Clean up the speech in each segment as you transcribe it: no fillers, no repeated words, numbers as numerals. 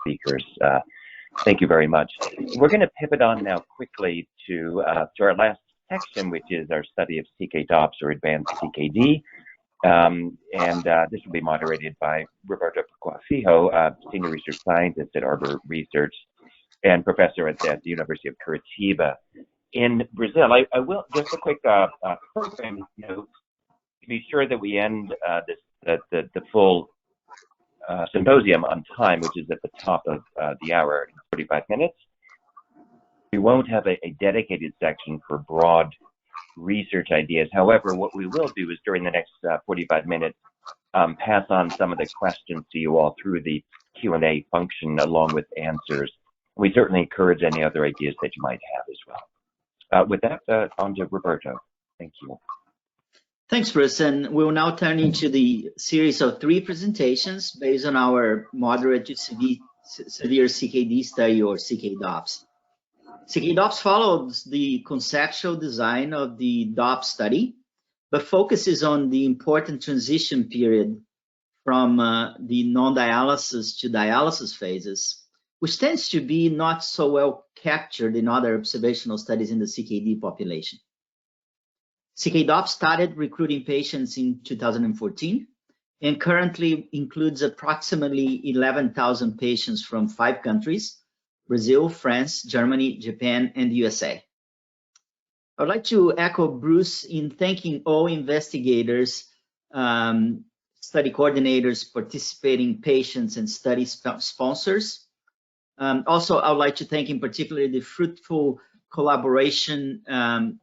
speakers. Thank you very much. We're going to pivot on now quickly to our last section, which is our study of CKDopps, or advanced CKD. This will be moderated by Roberto Perquafijo, Senior Research Scientist at Arbor Research and Professor at the University of Curitiba in Brazil. I will, just a quick program note, to be sure that we end the full symposium on time, which is at the top of the hour in 45 minutes. We won't have a dedicated section for broad research ideas. However, what we will do is during the next 45 minutes, pass on some of the questions to you all through the Q&A function along with answers. We certainly encourage any other ideas that you might have as well. With that, on to Roberto. Thank you. Thanks, Bruce. And we'll now turn into the series of 3 presentations based on our moderate to severe CKD study, or CKDopps. CKDopps follows the conceptual design of the DOPPS study, but focuses on the important transition period from the non-dialysis to dialysis phases, which tends to be not so well captured in other observational studies in the CKD population. CKDopps started recruiting patients in 2014 and currently includes approximately 11,000 patients from 5 countries: Brazil, France, Germany, Japan, and USA. I would like to echo Bruce in thanking all investigators, study coordinators, participating patients, and study sponsors. Also, I would like to thank in particular the fruitful collaboration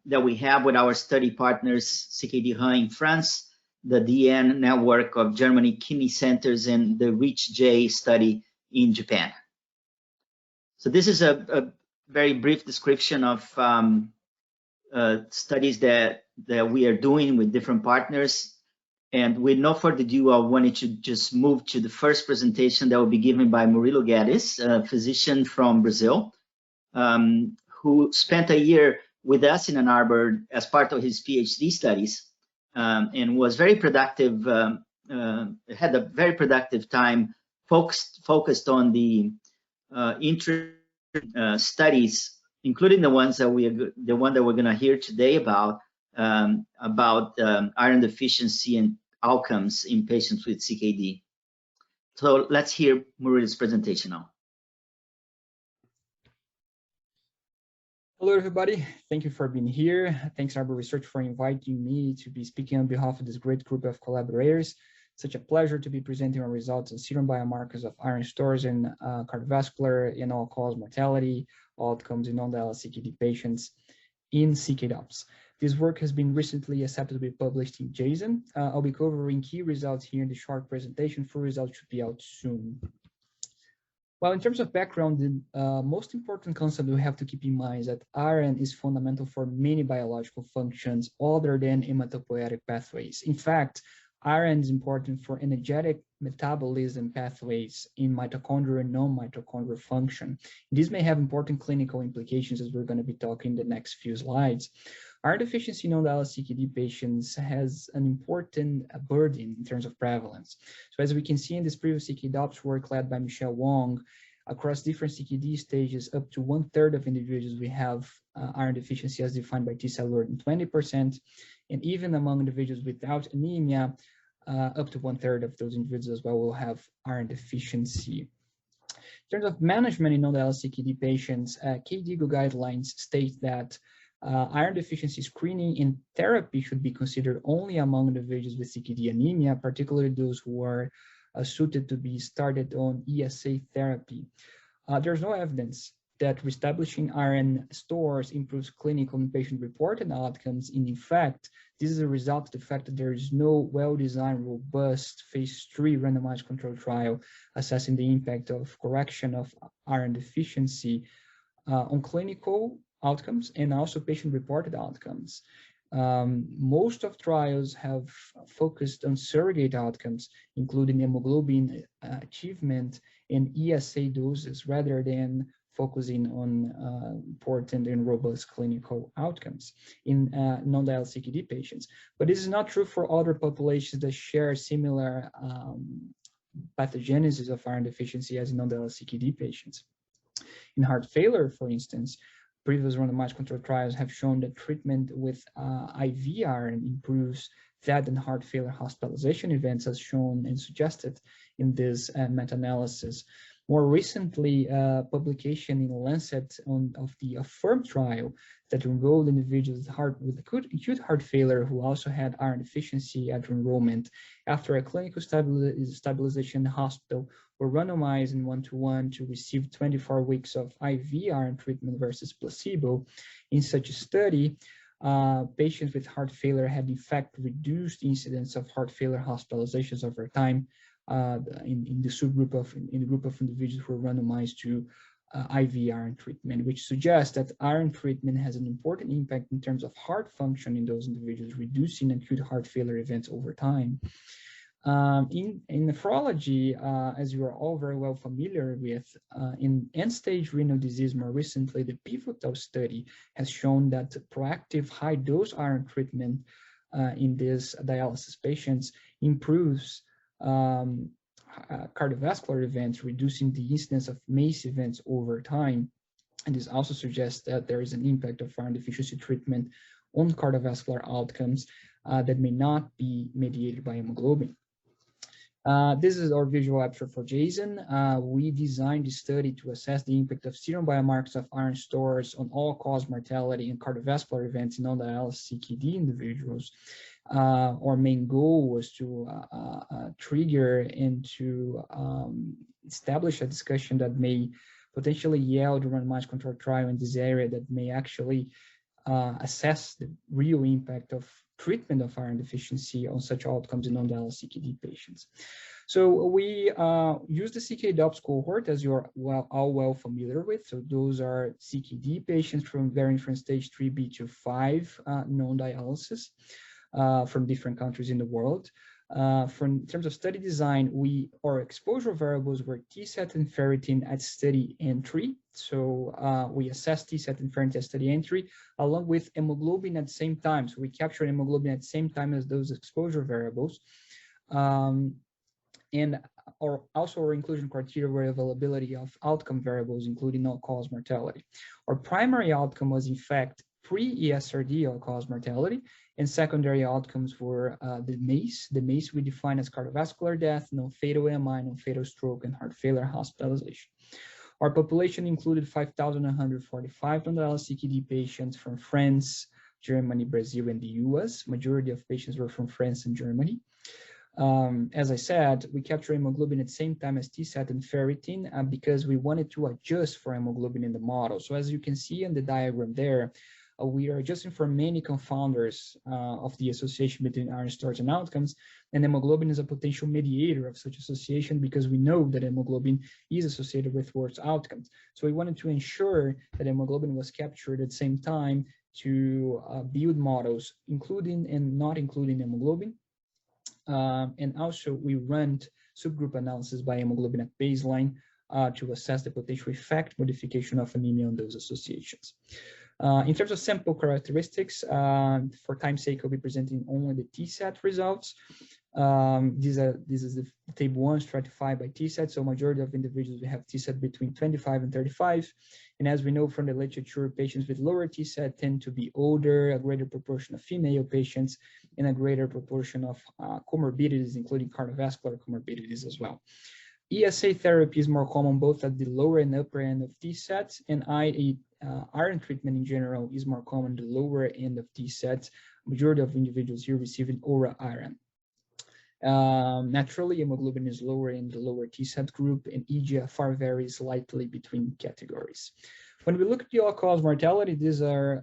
that we have with our study partners, CKD in France, the DN network of Germany kidney centers, and the REACH-J study in Japan. So this is a very brief description of studies that we are doing with different partners. And with no further ado, I wanted to just move to the first presentation that will be given by Murilo Guedes, a physician from Brazil, who spent a year with us in Ann Arbor as part of his PhD studies, and was very productive, had a very productive time, focused on the studies, including the one that we're going to hear today about iron deficiency and outcomes in patients with CKD. So let's hear Murilo's presentation now. Hello, everybody. Thank you for being here. Thanks, Arbor Research, for inviting me to be speaking on behalf of this great group of collaborators. Such a pleasure to be presenting our results on serum biomarkers of iron stores in cardiovascular and all-cause mortality outcomes in non-dialysis CKD patients in CKDopps. This work has been recently accepted to be published in JASN. I'll be covering key results here in the short presentation. Full results should be out soon. Well, in terms of background, the most important concept we have to keep in mind is that iron is fundamental for many biological functions other than hematopoietic pathways. In fact, iron is important for energetic metabolism pathways in mitochondrial and non-mitochondrial function. This may have important clinical implications, as we're going to be talking in the next few slides. Iron deficiency in non-dialysis CKD patients has an important burden in terms of prevalence. So as we can see in this previous CKDopps work led by Michelle Wong, across different CKD stages, up to 1/3 of individuals we have iron deficiency as defined by T-cellular in 20%, and even among individuals without anemia, up to 1/3 of those individuals as well will have iron deficiency. In terms of management in non-dialysis CKD patients, KDIGO guidelines state that iron deficiency screening and therapy should be considered only among individuals with CKD anemia, particularly those who are suited to be started on ESA therapy. There's no evidence that reestablishing iron stores improves clinical and patient-reported outcomes. And in fact, this is a result of the fact that there is no well-designed, robust phase 3 randomized controlled trial assessing the impact of correction of iron deficiency on clinical outcomes and also patient-reported outcomes. Most of trials have focused on surrogate outcomes, including hemoglobin achievement and ESA doses, rather than focusing on important and robust clinical outcomes in non-dialysis CKD patients. But this is not true for other populations that share similar pathogenesis of iron deficiency as in non-dialysis CKD patients. In heart failure, for instance, previous randomized controlled trials have shown that treatment with IV iron improves that and heart failure hospitalization events, as shown and suggested in this meta-analysis. More recently, publication in Lancet of the AFFIRM trial that enrolled individuals with acute heart failure who also had iron deficiency at enrollment after a clinical stabilization in the hospital were randomized in 1-to-1 to receive 24 weeks of IV iron treatment versus placebo. In such a study, patients with heart failure had in fact reduced incidence of heart failure hospitalizations over time in the group of individuals who were randomized to IV iron treatment, which suggests that iron treatment has an important impact in terms of heart function in those individuals, reducing acute heart failure events over time. In nephrology, as you are all very well familiar with, in end-stage renal disease more recently, the pivotal study has shown that proactive high-dose iron treatment in these dialysis patients improves cardiovascular events, reducing the incidence of MACE events over time. And this also suggests that there is an impact of iron deficiency treatment on cardiovascular outcomes that may not be mediated by hemoglobin. This is our visual abstract for JSON. We designed the study to assess the impact of serum biomarkers of iron stores on all-cause mortality and cardiovascular events in non-dialysis CKD individuals. Our main goal was to trigger and to establish a discussion that may potentially yield a randomized controlled trial in this area that may actually assess the real impact of treatment of iron deficiency on such outcomes in non-dialysis CKD patients. So we use the CKDopps cohort, as you're all well familiar with. So those are CKD patients varying from stage 3B to 5 non-dialysis from different countries in the world. In terms of study design, our exposure variables were TSAT and ferritin at study entry. So we assessed TSAT and ferritin at study entry, along with hemoglobin at the same time. So we captured hemoglobin at the same time as those exposure variables. And also our inclusion criteria were availability of outcome variables, including all-cause mortality. Our primary outcome was, in fact, pre-ESRD all-cause mortality, and secondary outcomes were the MACE. The MACE we define as cardiovascular death, non-fatal MI, non-fatal stroke, and heart failure hospitalization. Our population included 5,145 non-dialysis CKD patients from France, Germany, Brazil, and the US. Majority of patients were from France and Germany. As I said, we captured hemoglobin at the same time as TSAT and ferritin because we wanted to adjust for hemoglobin in the model. So as you can see in the diagram there, we are adjusting for many confounders of the association between iron stores and outcomes, and hemoglobin is a potential mediator of such association because we know that hemoglobin is associated with worse outcomes. So we wanted to ensure that hemoglobin was captured at the same time to build models, including and not including hemoglobin. And also we ran subgroup analysis by hemoglobin at baseline to assess the potential effect modification of anemia on those associations. In terms of sample characteristics, for time's sake, I'll be presenting only the TSAT results. This is the table 1 stratified by TSAT. So majority of individuals we have TSAT between 25 and 35. And as we know from the literature, patients with lower TSAT tend to be older, a greater proportion of female patients, and a greater proportion of comorbidities, including cardiovascular comorbidities as well. ESA therapy is more common both at the lower and upper end of TSAT, and iron treatment in general is more common at the lower end of TSAT. Majority of individuals here receiving oral iron. Naturally, hemoglobin is lower in the lower TSAT group, and eGFR varies slightly between categories. When we look at the all-cause mortality, these are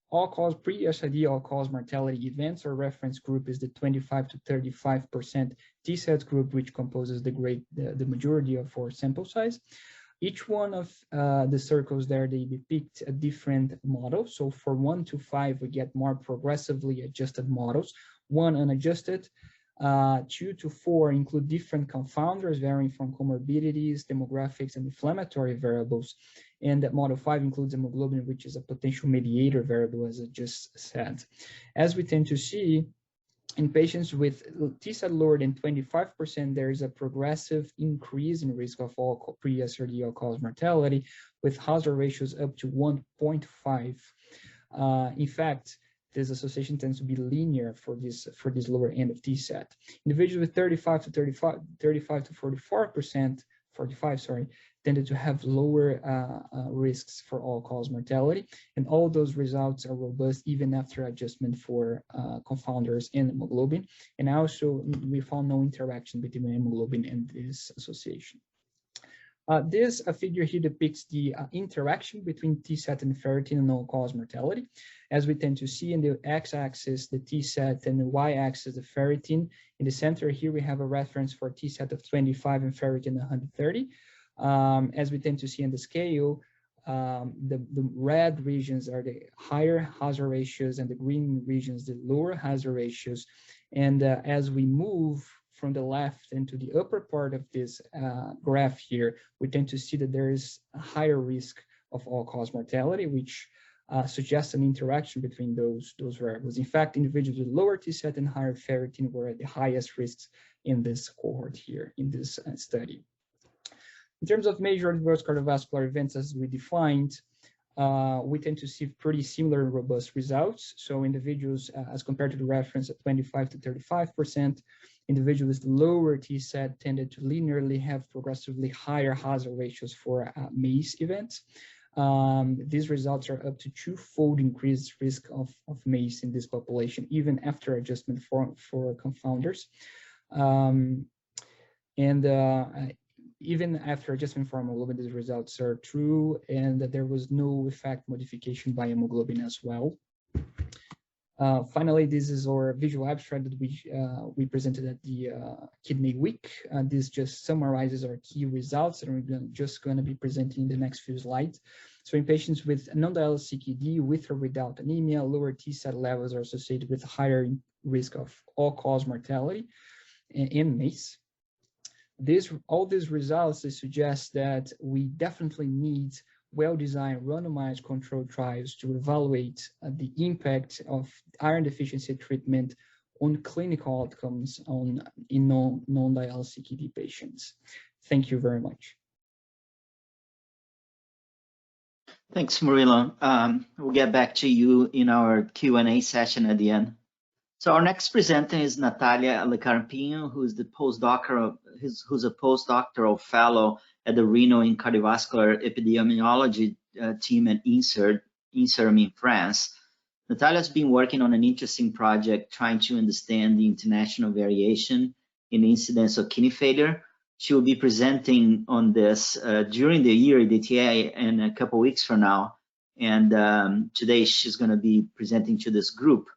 all-cause pre-ESRD all-cause mortality events. Our reference group is the 25 to 35% TSAT group, which composes the majority of our sample size. Each one of the circles there, they depict a different model. So for 1 to 5, we get more progressively adjusted models. 1 unadjusted, 2 to 4 include different confounders varying from comorbidities, demographics, and inflammatory variables. And that model 5 includes hemoglobin, which is a potential mediator variable, as I just said. As we tend to see, In patients with T-cell lower than 25%, there is a progressive increase in risk of all pre-SRD all-cause mortality, with hazard ratios up to 1.5. In fact, this association tends to be linear for this lower end of T-set. Individuals with 35 to 44%, 45, sorry, tended to have lower risks for all-cause mortality, and all those results are robust even after adjustment for confounders and hemoglobin. And also, we found no interaction between hemoglobin and this association. This figure here depicts the interaction between T-set and ferritin and all-cause mortality. As we tend to see in the x-axis, the T-set, and the y-axis, the ferritin. In the center here, we have a reference for T-set of 25 and ferritin 130. As we tend to see on the scale, the red regions are the higher hazard ratios and the green regions, the lower hazard ratios. And as we move from the left into the upper part of this graph here, we tend to see that there is a higher risk of all-cause mortality, which suggests an interaction between those variables. In fact, individuals with lower T-set and higher ferritin were at the highest risks in this cohort here, in this study. In terms of major adverse cardiovascular events, as we defined, we tend to see pretty similar and robust results. So individuals, as compared to the reference at 25 to 35%, individuals with lower T-set tended to linearly have progressively higher hazard ratios for MACE events. These results are up to twofold increased risk of MACE in this population, even after adjustment for confounders. Even after adjustment for hemoglobin, these results are true, and that there was no effect modification by hemoglobin as well. Finally, this is our visual abstract that we presented at the Kidney Week. This just summarizes our key results, and we're just going to be presenting in the next few slides. So in patients with non-dialysis CKD, with or without anemia, lower T-cell levels are associated with higher risk of all-cause mortality and MACE. All these results suggest that we definitely need well-designed randomized controlled trials to evaluate the impact of iron deficiency treatment on clinical outcomes in non-dialysis CKD patients. Thank you very much. Thanks, Murilo. We'll get back to you in our Q&A session at the end. So our next presenter is Natalia Lecarpinho, who's a postdoctoral fellow at the Renal and Cardiovascular Epidemiology team at INSERM in France. Natalia's been working on an interesting project trying to understand the international variation in the incidence of kidney failure. She will be presenting on this during the year at DTA in a couple weeks from now. And today she's going to be presenting to this group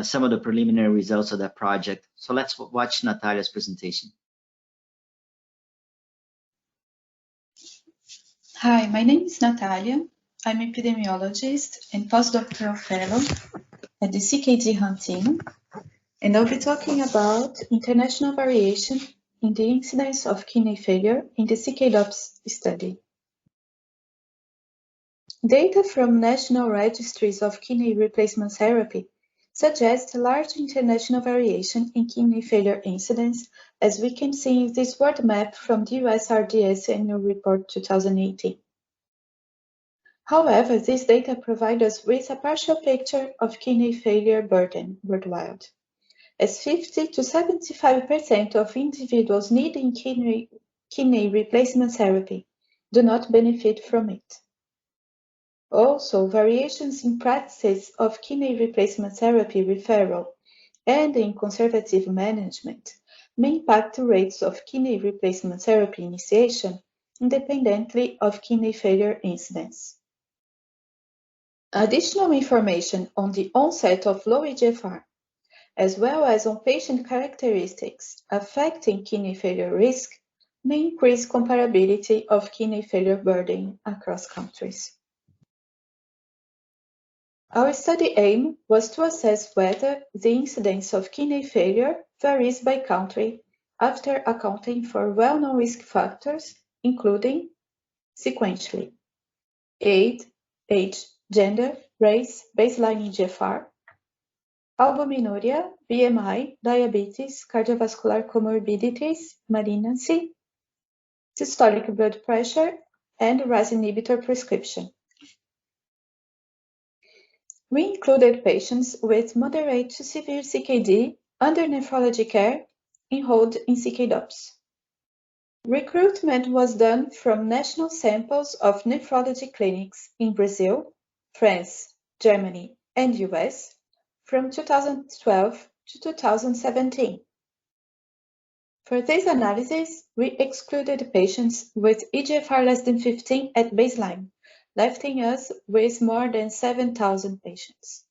some of the preliminary results of that project. So let's watch Natalia's presentation. Hi, my name is Natalia. I'm an epidemiologist and postdoctoral fellow at the CKD team, and I'll be talking about international variation in the incidence of kidney failure in the CKDopps study. Data from national registries of kidney replacement therapy suggest large international variation in kidney failure incidence, as we can see in this world map from the USRDS Annual Report 2018. However, this data provide us with a partial picture of kidney failure burden worldwide, as 50 to 75% of individuals needing kidney replacement therapy do not benefit from it. Also, variations in practices of kidney replacement therapy referral and in conservative management may impact the rates of kidney replacement therapy initiation independently of kidney failure incidence. Additional information on the onset of low eGFR, as well as on patient characteristics affecting kidney failure risk, may increase comparability of kidney failure burden across countries. Our study aim was to assess whether the incidence of kidney failure varies by country after accounting for well-known risk factors, including sequentially age, gender, race, baseline eGFR, albuminuria, BMI, diabetes, cardiovascular comorbidities, malignancy, systolic blood pressure, and RAS inhibitor prescription. We included patients with moderate to severe CKD under nephrology care enrolled in CKDopps. Recruitment was done from national samples of nephrology clinics in Brazil, France, Germany, and US from 2012 to 2017. For this analysis, we excluded patients with eGFR less than 15 at baseline, leaving us with more than 7,000 patients.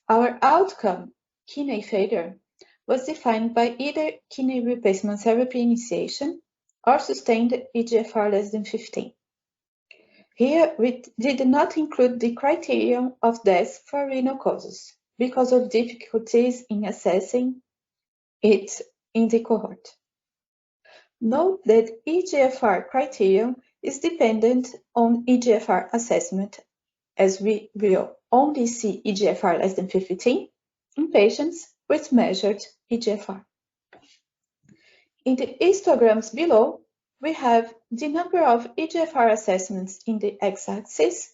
Our outcome, kidney failure, was defined by either kidney replacement therapy initiation or sustained eGFR less than 15. Here, we did not include the criterion of death for renal causes because of difficulties in assessing it in the cohort. Note that eGFR criterion is dependent on eGFR assessment, as we will only see eGFR less than 15 in patients with measured eGFR. In the histograms below, we have the number of eGFR assessments in the x-axis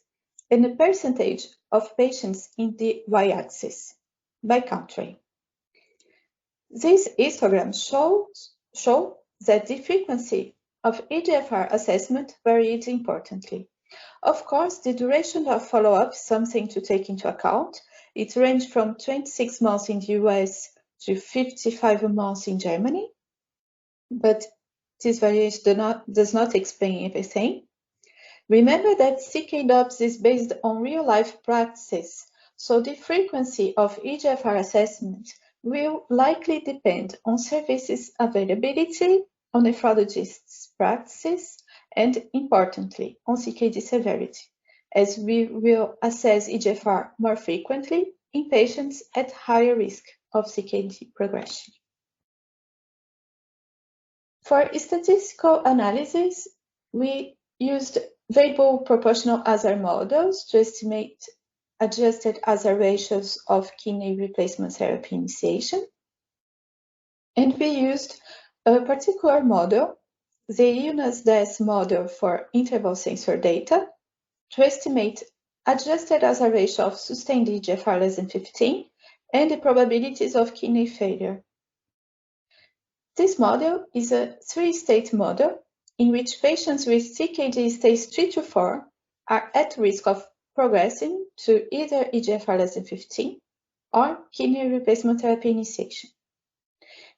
and the percentage of patients in the y-axis by country. These histograms show that the frequency of eGFR assessment varied importantly. Of course, the duration of follow-up is something to take into account. It ranged from 26 months in the US to 55 months in Germany, but this variation does not explain everything. Remember that CKDopps is based on real-life practices, so the frequency of eGFR assessment will likely depend on services availability, on nephrologists' practices, and importantly, on CKD severity, as we will assess eGFR more frequently in patients at higher risk of CKD progression. For statistical analysis, we used variable proportional hazard models to estimate adjusted hazard ratios of kidney replacement therapy initiation. And we used a particular model, the UNAS-DES model for interval sensor data, to estimate adjusted hazard ratio of sustained eGFR less than 15 and the probabilities of kidney failure. This model is a three-state model in which patients with CKD stage 3 to 4 are at risk of progressing to either eGFR less than 15 or kidney replacement therapy initiation.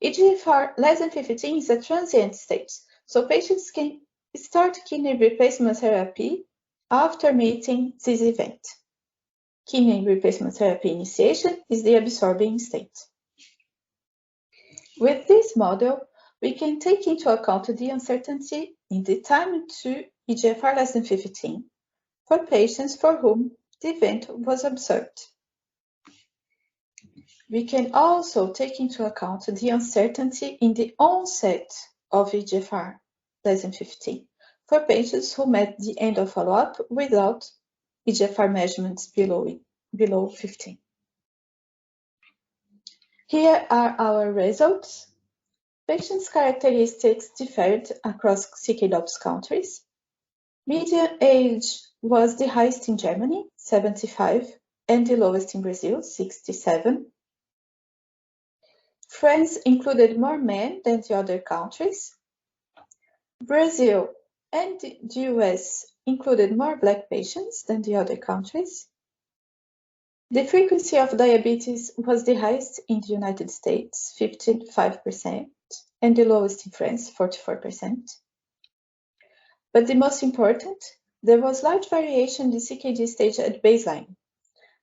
eGFR less than 15 is a transient state, so patients can start kidney replacement therapy after meeting this event. Kidney replacement therapy initiation is the absorbing state. With this model, we can take into account the uncertainty in the time to eGFR less than 15 for patients for whom the event was observed. We can also take into account the uncertainty in the onset of eGFR less than 15 for patients who met the end of follow-up without eGFR measurements below 15. Here are our results. Patients' characteristics differed across CKDopps countries. Median age was the highest in Germany, 75, and the lowest in Brazil, 67. France included more men than the other countries. Brazil and the US included more Black patients than the other countries. The frequency of diabetes was the highest in the United States, 55%, and the lowest in France, 44%. But the most important, there was large variation in the CKD stage at baseline.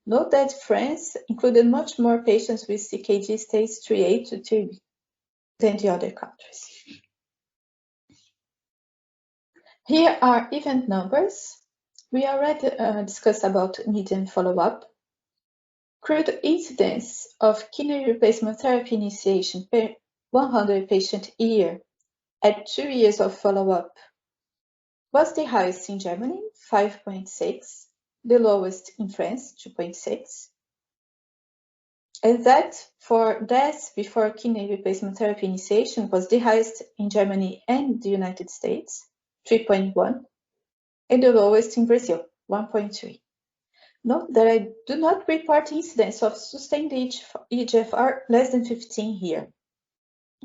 Note that France included much more patients with CKD stage 3A to 3B than the other countries. Here are event numbers. We already discussed about median follow-up. Crude incidence of kidney replacement therapy initiation per 100 patient year at 2 years of follow-up was the highest in Germany, 5.6, the lowest in France, 2.6. and that for deaths before kidney replacement therapy initiation was the highest in Germany and the United States, 3.1, and the lowest in Brazil, 1.3. Note that I do not report incidence of sustained eGFR less than 15 here,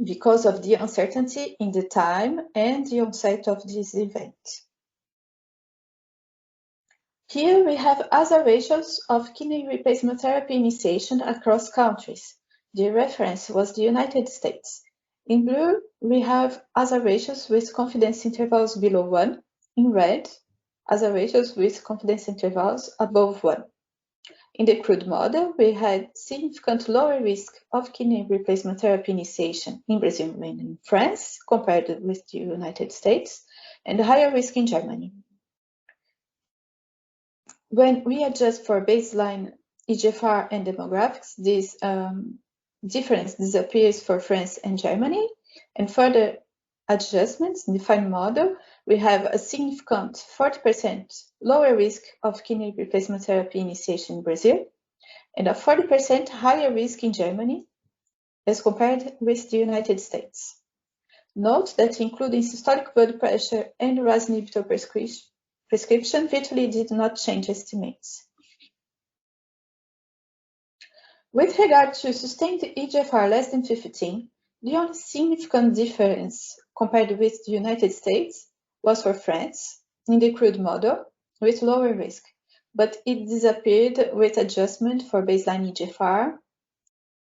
because of the uncertainty in the time and the onset of this event. Here we have hazard ratios of kidney replacement therapy initiation across countries. The reference was the United States. In blue, we have hazard ratios with confidence intervals below 1. In red, hazard ratios with confidence intervals above 1. In the crude model, we had significant lower risk of kidney replacement therapy initiation in Brazil and in France compared with the United States, and higher risk in Germany. When we adjust for baseline eGFR and demographics, this difference disappears for France and Germany, and further adjustments in the final model, we have a significant 40% lower risk of kidney replacement therapy initiation in Brazil, and a 40% higher risk in Germany as compared with the United States. Note that including systolic blood pressure and RAS inhibitor prescription virtually did not change estimates. With regard to sustained eGFR less than 15, the only significant difference compared with the United States was for France in the crude model with lower risk, but it disappeared with adjustment for baseline eGFR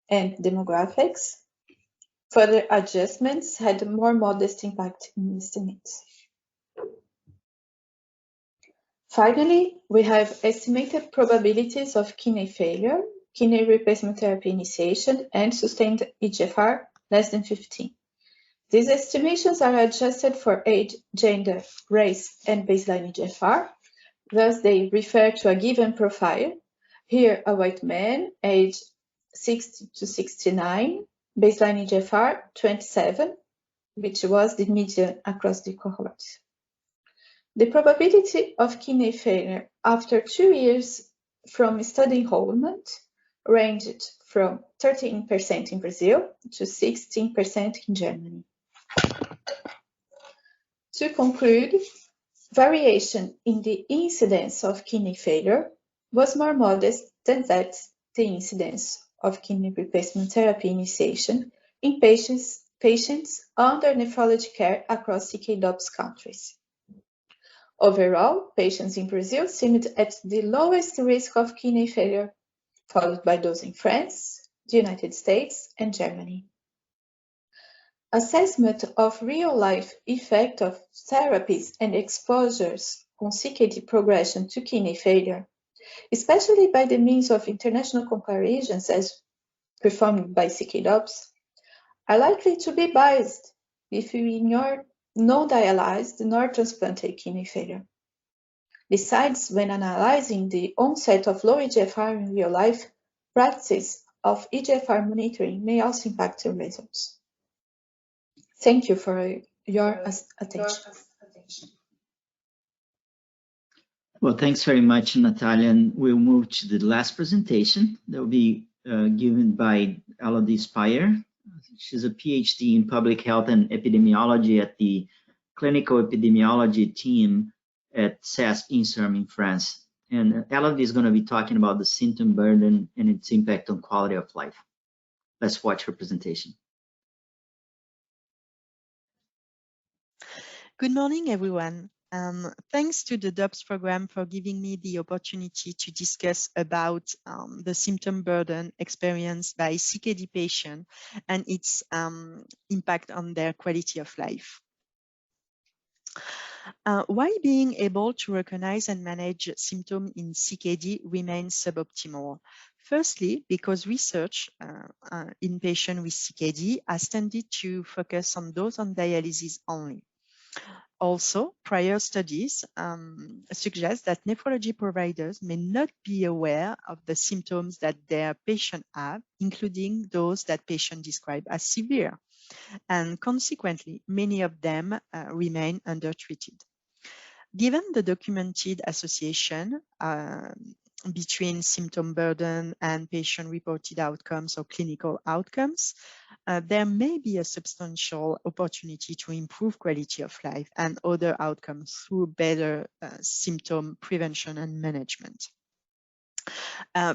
and demographics. Further adjustments had more modest impact in estimates. Finally, we have estimated probabilities of kidney failure, kidney replacement therapy initiation, and sustained eGFR less than 15. These estimations are adjusted for age, gender, race, and baseline eGFR. Thus, they refer to a given profile. Here, a white man, age 60 to 69, baseline eGFR 27, which was the median across the cohorts. The probability of kidney failure after 2 years from study enrollment ranged from 13% in Brazil to 16% in Germany. To conclude, variation in the incidence of kidney failure was more modest than that the incidence of kidney replacement therapy initiation in patients under nephrology care across CKDopps countries. Overall, patients in Brazil seemed at the lowest risk of kidney failure, followed by those in France, the United States, and Germany. Assessment of real-life effect of therapies and exposures on CKD progression to kidney failure, especially by the means of international comparisons as performed by CKDopps, are likely to be biased if we ignore non-dialyzed nor transplanted kidney failure. Besides, when analyzing the onset of low eGFR in real life, practice of eGFR monitoring may also impact the results. Thank you for your attention. Well, thanks very much, Natalia. And we'll move to the last presentation that will be given by Elodie Speyer. She's a PhD in public health and epidemiology at the clinical epidemiology team at CESP INSERM in France. And Elodie is going to be talking about the symptom burden and its impact on quality of life. Let's watch her presentation. Good morning, everyone. Thanks to the DOPPS program for giving me the opportunity to discuss about the symptom burden experienced by CKD patients and its impact on their quality of life. Why being able to recognize and manage symptoms in CKD remains suboptimal? Firstly, because research in patients with CKD has tended to focus on those on dialysis only. Also, prior studies suggest that nephrology providers may not be aware of the symptoms that their patients have, including those that patients describe as severe. And consequently, many of them remain undertreated. Given the documented association between symptom burden and patient-reported outcomes or clinical outcomes, there may be a substantial opportunity to improve quality of life and other outcomes through better symptom prevention and management.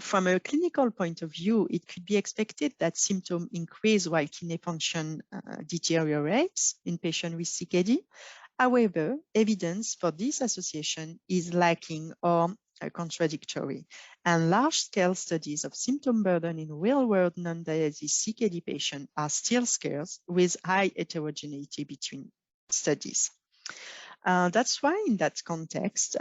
From a clinical point of view, it could be expected that symptoms increase while kidney function deteriorates in patients with CKD. However, evidence for this association is lacking or contradictory, and large-scale studies of symptom burden in real-world non-dialysis CKD patients are still scarce, with high heterogeneity between studies. That's why in that context,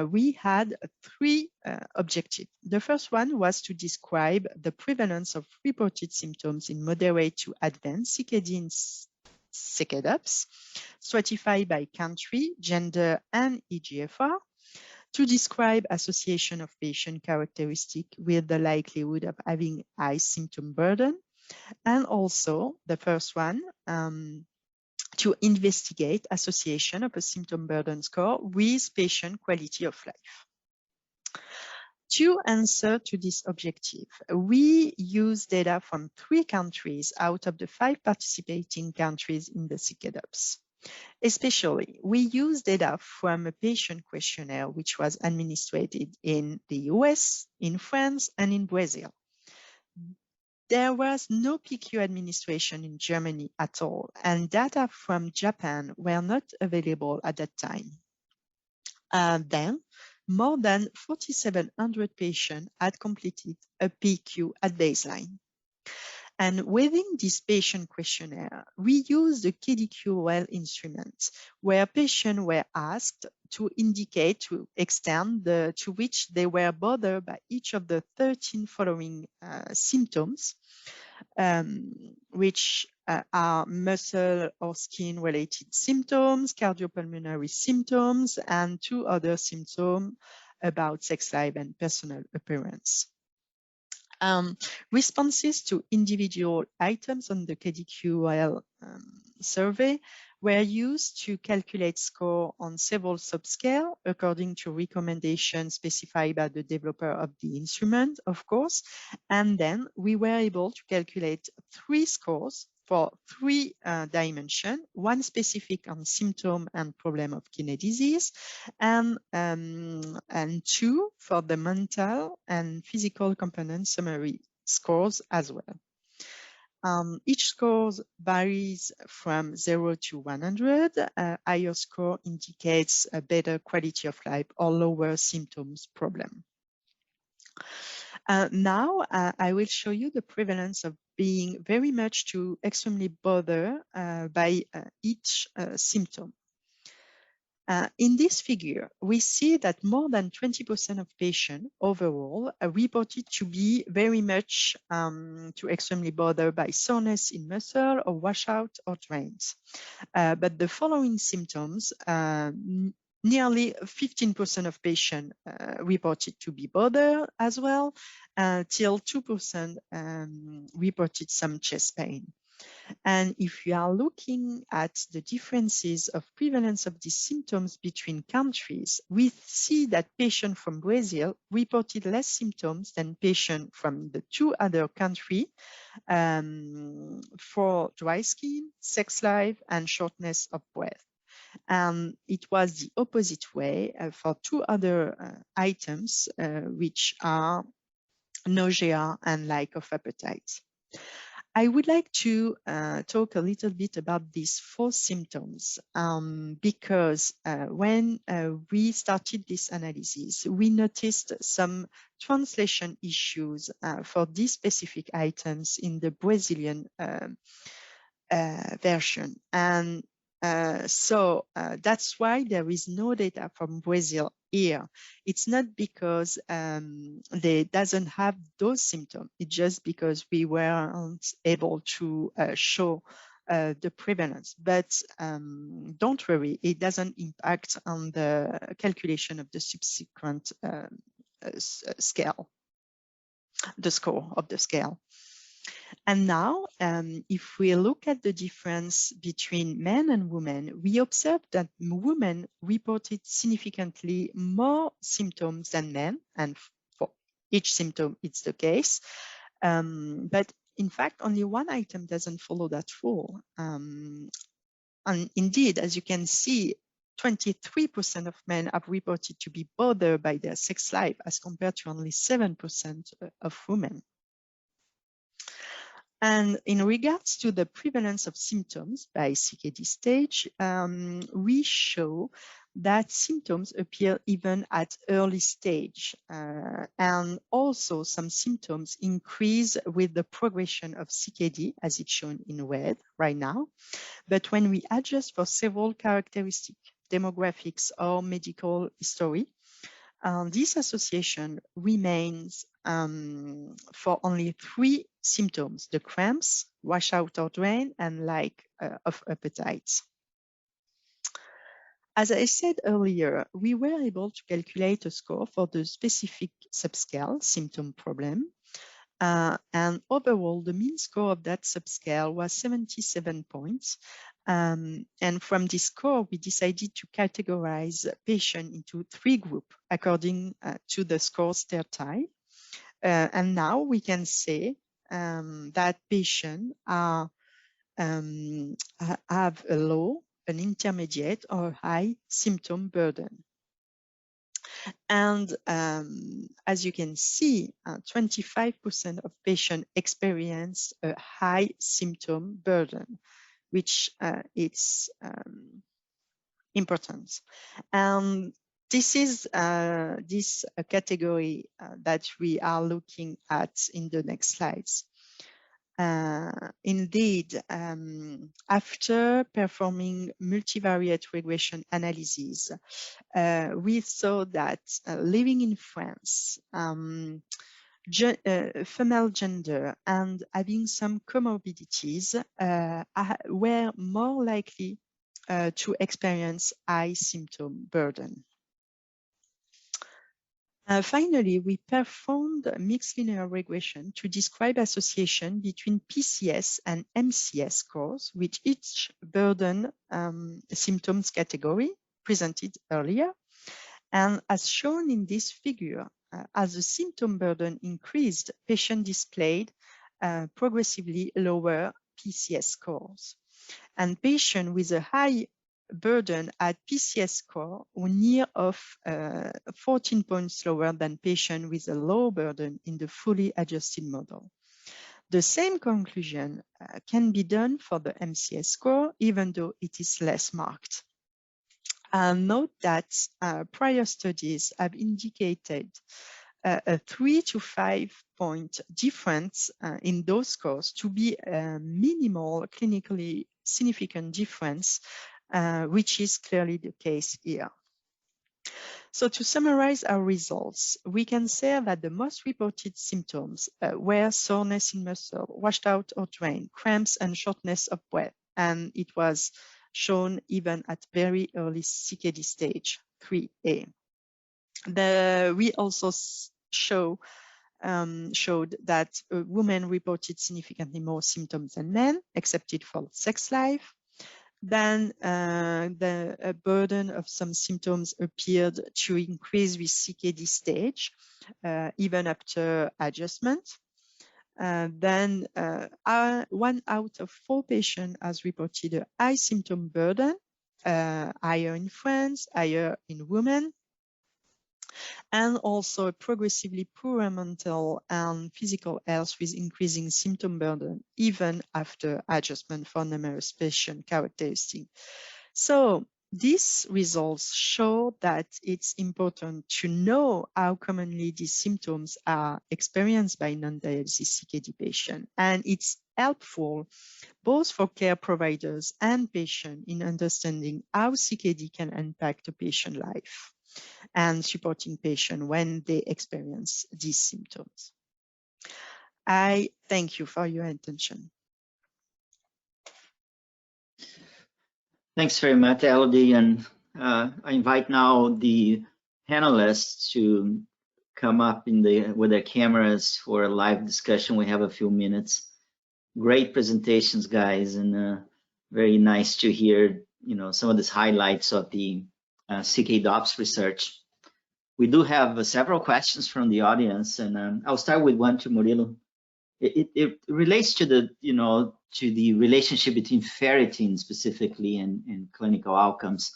we had three objectives. The first one was to describe the prevalence of reported symptoms in moderate to advanced CKD in CKDopps, stratified by country, gender, and eGFR, to describe association of patient characteristic with the likelihood of having high symptom burden, and also the first one, to investigate association of a symptom burden score with patient quality of life. To answer to this objective, we use data from 3 countries out of the 5 participating countries in the CKDopps. Especially, we use data from a patient questionnaire which was administered in the US, in France, and in Brazil. There was no PQ administration in Germany at all, and data from Japan were not available at that time. Then, more than 4,700 patients had completed a PQ at baseline. And within this patient questionnaire, we used the KDQOL instrument, where patients were asked to indicate to extent to which they were bothered by each of the 13 following symptoms, which are muscle or skin related symptoms, cardiopulmonary symptoms, and 2 other symptoms about sex life and personal appearance. Responses to individual items on the KDQOL survey were used to calculate score on several subscales according to recommendations specified by the developer of the instrument, of course. And then we were able to calculate 3 scores for 3 dimensions, 1 specific on symptom and problem of kidney disease, and 2 for the mental and physical component summary scores as well. Each score varies from 0 to 100. Higher score indicates a better quality of life or lower symptoms problem. Now I will show you the prevalence of being very much to extremely bothered by each symptom. In this figure, we see that more than 20% of patients overall are reported to be very much to extremely bothered by soreness in muscle or washout or drains. But the following symptoms, nearly 15% of patients reported to be bothered as well, till 2% reported some chest pain. And if you are looking at the differences of prevalence of these symptoms between countries, we see that patients from Brazil reported less symptoms than patients from the 2 other countries for dry skin, sex life, and shortness of breath. It was the opposite way for 2 other items, which are nausea and lack of appetite. I would like to talk a little bit about these 4 symptoms because when we started this analysis, we noticed some translation issues for these specific items in the Brazilian version. And so that's why there is no data from Brazil here. It's not because they doesn't have those symptoms. It's just because we weren't able to show the prevalence. But don't worry, it doesn't impact on the calculation of the subsequent scale, the score of the scale. And now, if we look at the difference between men and women, we observe that women reported significantly more symptoms than men, and for each symptom is the case. But in fact, only one item doesn't follow that rule. And indeed, as you can see, 23% of men have reported to be bothered by their sex life as compared to only 7% of women. And in regards to the prevalence of symptoms by CKD stage, we show that symptoms appear even at early stage. And also some symptoms increase with the progression of CKD, as it's shown in red right now. But when we adjust for several characteristics, demographics, or medical history, this association remains for only 3 symptoms: the cramps, washout or drain, and lack of appetite. As I said earlier, we were able to calculate a score for the specific subscale symptom problem. And overall, the mean score of that subscale was 77 points. And from this score, we decided to categorize patients into 3 groups according to the score stair type. And now we can say that patients have a low, an intermediate, or high symptom burden. And as you can see, 25% of patients experience a high symptom burden, which is important. And this is this category that we are looking at in the next slides. Indeed, after performing multivariate regression analysis, we saw that living in France, female gender, and having some comorbidities were more likely to experience high symptom burden. Finally, we performed mixed linear regression to describe association between PCS and MCS scores, with each burden symptoms category presented earlier. And as shown in this figure, as the symptom burden increased, patients displayed progressively lower PCS scores. And patients with a high burden at PCS score were near of 14 points lower than patients with a low burden in the fully adjusted model. The same conclusion can be done for the MCS score, even though it is less marked. Note that prior studies have indicated a 3 to 5 point difference in those scores to be a minimal clinically significant difference, which is clearly the case here. So to summarize our results, we can say that the most reported symptoms were soreness in muscle, washed out or drain, cramps, and shortness of breath. And it was shown even at very early CKD stage 3A. We also showed that women reported significantly more symptoms than men, except for sex life. Then the burden of some symptoms appeared to increase with CKD stage, even after adjustment. Then 1 out of 4 patients has reported a high symptom burden, higher in France, higher in women, and also progressively poorer mental and physical health with increasing symptom burden, even after adjustment for numerous patient characteristics. So these results show that it's important to know how commonly these symptoms are experienced by non-dialysis CKD patients, and it's helpful both for care providers and patients in understanding how CKD can impact a patient life and supporting patients when they experience these symptoms. I thank you for your attention. Thanks very much, Elodie, and I invite now the panelists to come up with their cameras for a live discussion. We have a few minutes. Great presentations, guys, and very nice to hear, some of these highlights of the CKDopps research. we do have several questions from the audience, and I'll start with one to Murilo. It relates to the, to the relationship between ferritin specifically and clinical outcomes.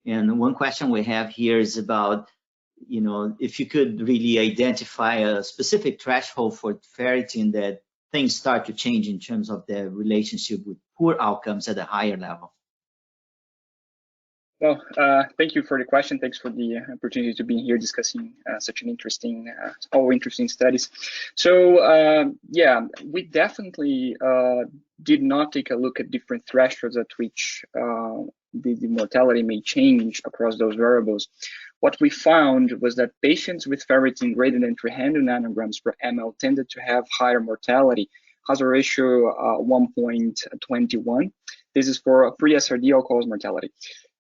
And one question we have here is about, if you could really identify a specific threshold for ferritin that things start to change in terms of the relationship with poor outcomes at a higher level. Well, thank you for the question. Thanks for the opportunity to be here discussing such an interesting, all interesting studies. So yeah, we definitely did not take a look at different thresholds at which the mortality may change across those variables. What we found was that patients with ferritin greater than 300 nanograms per ml tended to have higher mortality, hazard ratio 1.21. This is for pre-SRD all-cause mortality.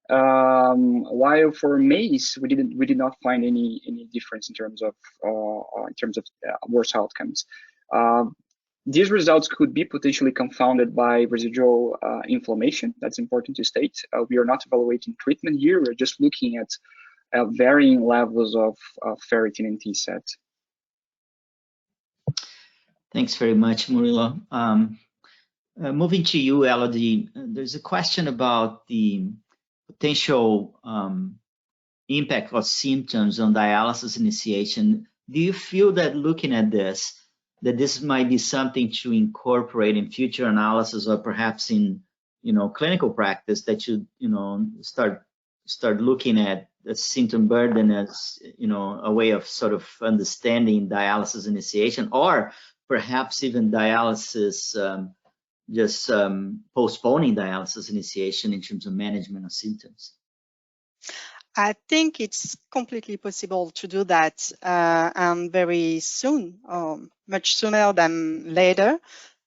While for MACE, we did not find any difference in terms of worse outcomes. These results could be potentially confounded by residual inflammation. That's important to state. We are not evaluating treatment here. We're just looking at varying levels of ferritin in TSAT. Thanks very much, Murilo. Moving to you, Elodie, there's a question about the potential impact of symptoms on dialysis initiation. Do you feel that looking at this, that this might be something to incorporate in future analysis or perhaps in, clinical practice, that you, start looking at the symptom burden as, a way of sort of understanding dialysis initiation, or perhaps even dialysis, just postponing dialysis initiation in terms of management of symptoms? I think it's completely possible to do that very soon, or much sooner than later.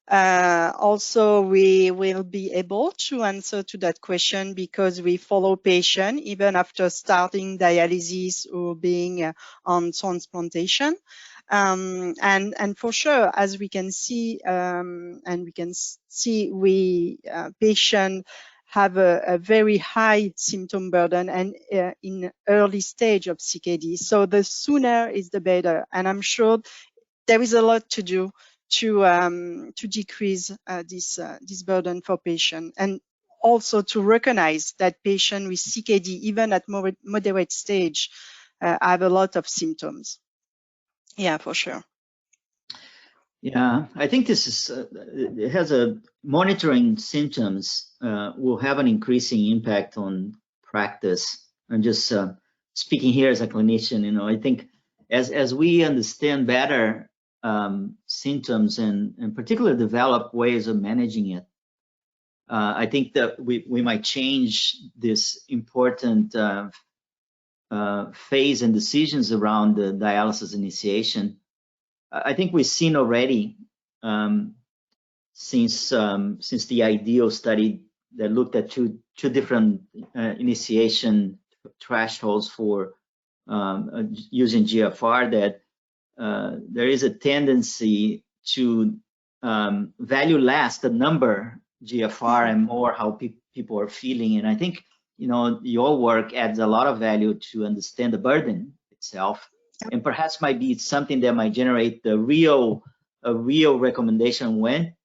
Also, we will be able to answer to that question because we follow patients even after starting dialysis or being on transplantation. And for sure, as we can see, patients have a very high symptom burden and in early stage of CKD. So the sooner is the better. And I'm sure there is a lot to do to decrease this burden for patients, and also to recognize that patients with CKD, even at moderate stage, have a lot of symptoms. Yeah, for sure. Yeah, I think this is, it has a monitoring symptoms will have an increasing impact on practice. I'm just speaking here as a clinician, I think as we understand better symptoms and particularly develop ways of managing it, I think that we might change this important phase and decisions around the dialysis initiation. I think we've seen already since the IDEAL study that looked at two different initiation thresholds for using GFR, that there is a tendency to value less the number GFR and more how people are feeling. And I think your work adds a lot of value to understand the burden itself, and perhaps might be something that might generate a real recommendation when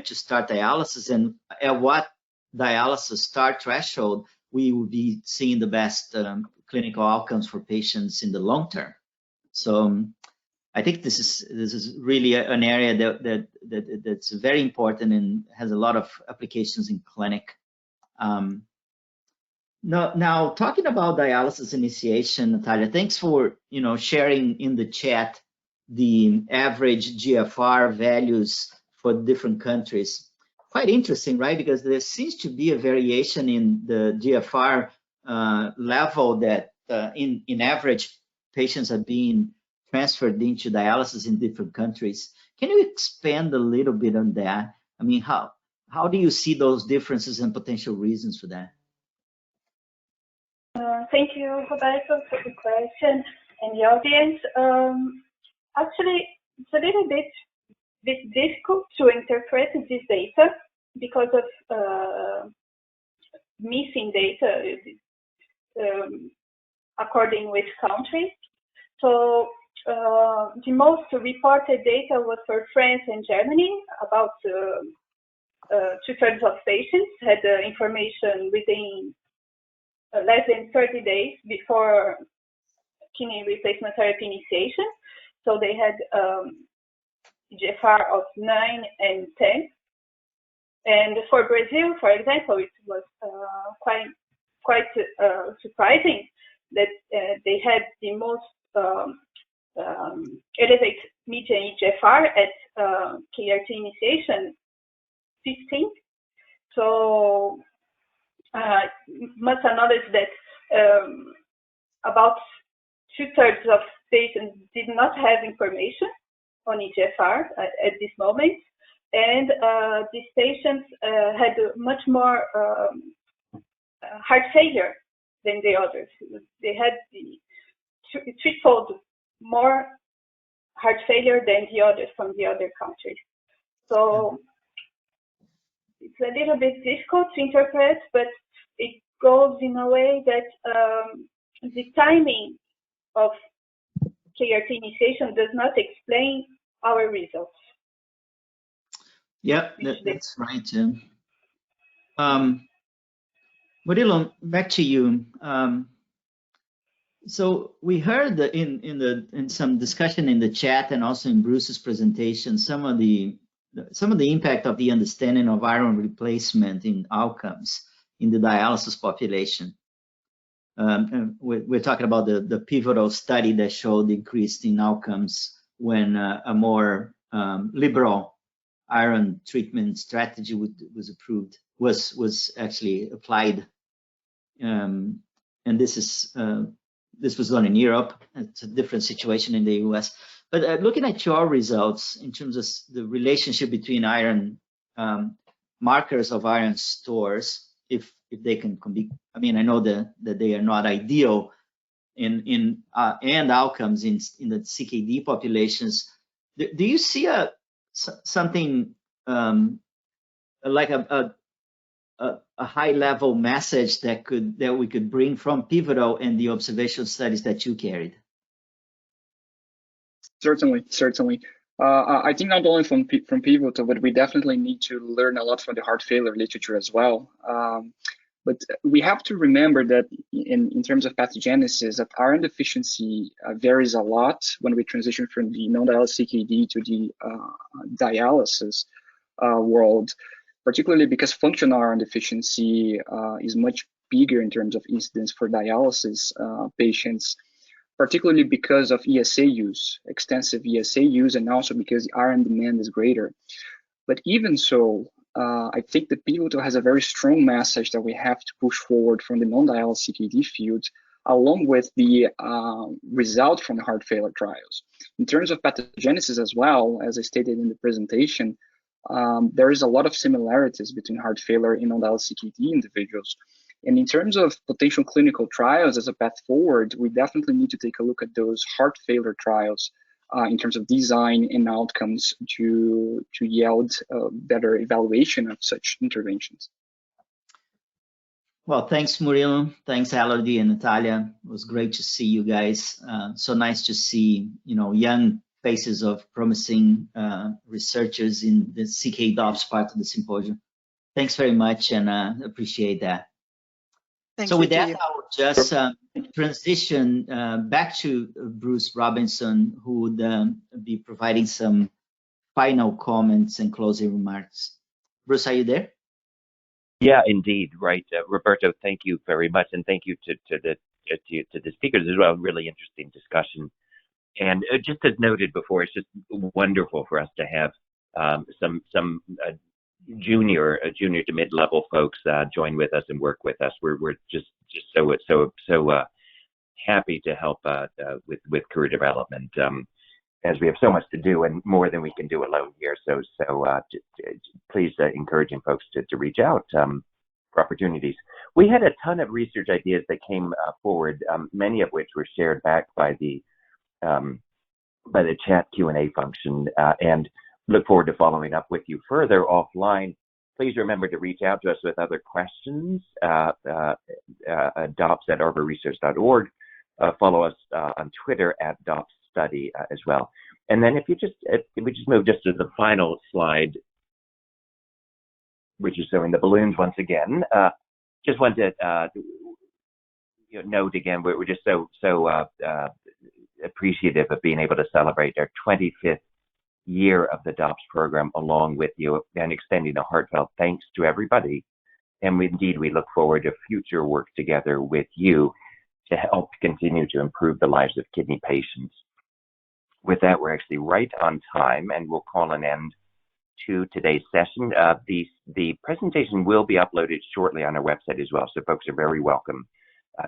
to start dialysis and at what dialysis start threshold we will be seeing the best clinical outcomes for patients in the long term. So I think this is really an area that's very important and has a lot of applications in clinic. Now talking about dialysis initiation, Natalia, thanks for sharing in the chat the average GFR values for different countries. Quite interesting, right? Because there seems to be a variation in the GFR level that in average patients are being transferred into dialysis in different countries. Can you expand a little bit on that? I mean, how do you see those differences and potential reasons for that? Thank you, Roberto, for the question and the audience. Actually, it's a little bit difficult to interpret this data because of missing data according which country. So the most reported data was for France and Germany. About 2/3 of patients had information within less than 30 days before kidney replacement therapy initiation. So they had eGFR of 9 and 10. And for Brazil, for example, it was quite surprising that they had the most elevated median eGFR at KRT initiation, 15. So must acknowledge that about 2/3 of patients did not have information on eGFR at this moment, and these patients had much more heart failure than the others. They had the threefold more heart failure than the others from the other countries. So it's a little bit difficult to interpret, but it goes in a way that the timing of KRT initiation does not explain our results. Yeah, that's right, Jim. Murilo, back to you. So we heard in some discussion in the chat and also in Bruce's presentation some of the impact of the understanding of iron replacement in outcomes in the dialysis population. We're talking about the pivotal study that showed increase in outcomes when a more liberal iron treatment strategy was actually applied, and this was done in Europe. It's a different situation in the US. But looking at your results in terms of the relationship between iron markers of iron stores, if they can be, I mean, I know that they are not ideal and outcomes in the CKD populations. Do you see something like a high level message that we could bring from pivotal and the observational studies that you carried? Certainly. I think not only from pivotal, but we definitely need to learn a lot from the heart failure literature as well. But we have to remember that in terms of pathogenesis, that iron deficiency varies a lot when we transition from the non-dialysis CKD to the dialysis world, particularly because functional iron deficiency is much bigger in terms of incidence for dialysis patients, particularly because of ESA use, extensive ESA use, and also because the iron demand is greater. But even so, I think the pivotal has a very strong message that we have to push forward from the non-dialysis CKD field, along with the result from the heart failure trials. In terms of pathogenesis as well, as I stated in the presentation, there is a lot of similarities between heart failure and non-dialysis CKD individuals. And in terms of potential clinical trials as a path forward, we definitely need to take a look at those heart failure trials in terms of design and outcomes to yield better evaluation of such interventions. Well, thanks, Murilo. Thanks, Elodie and Natalia. It was great to see you guys. So nice to see, young faces of promising researchers in the CKDopps part of the symposium. Thanks very much, and appreciate that. Thank so you with that, I will just transition back to Bruce Robinson, who would be providing some final comments and closing remarks. Bruce, are you there? Yeah, indeed. Right. Roberto, thank you very much. And thank you to the speakers as well. Really interesting discussion. And just as noted before, it's just wonderful for us to have some junior to mid-level folks join with us and work with us. We're just so happy to help with career development, as we have so much to do and more than we can do alone here. So please encouraging folks to reach out for opportunities. We had a ton of research ideas that came forward, many of which were shared back by the chat Q&A function, and look forward to following up with you further offline. Please remember to reach out to us with other questions, DOPPS@arborresearch.org, follow us on Twitter at DOPPS Study as well. And then if we just move just to the final slide, which is showing the balloons once again. Just want to note again, we're just so appreciative of being able to celebrate our 25th year of the DOPPS program along with you, and extending a heartfelt thanks to everybody. And indeed, we look forward to future work together with you to help continue to improve the lives of kidney patients. With that, we're actually right on time, and we'll call an end to today's session. The presentation will be uploaded shortly on our website as well, so folks are very welcome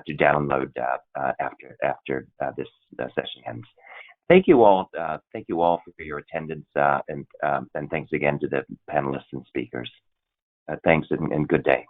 to download after this session ends. Thank you all. Thank you all for your attendance, and thanks again to the panelists and speakers. Thanks and good day.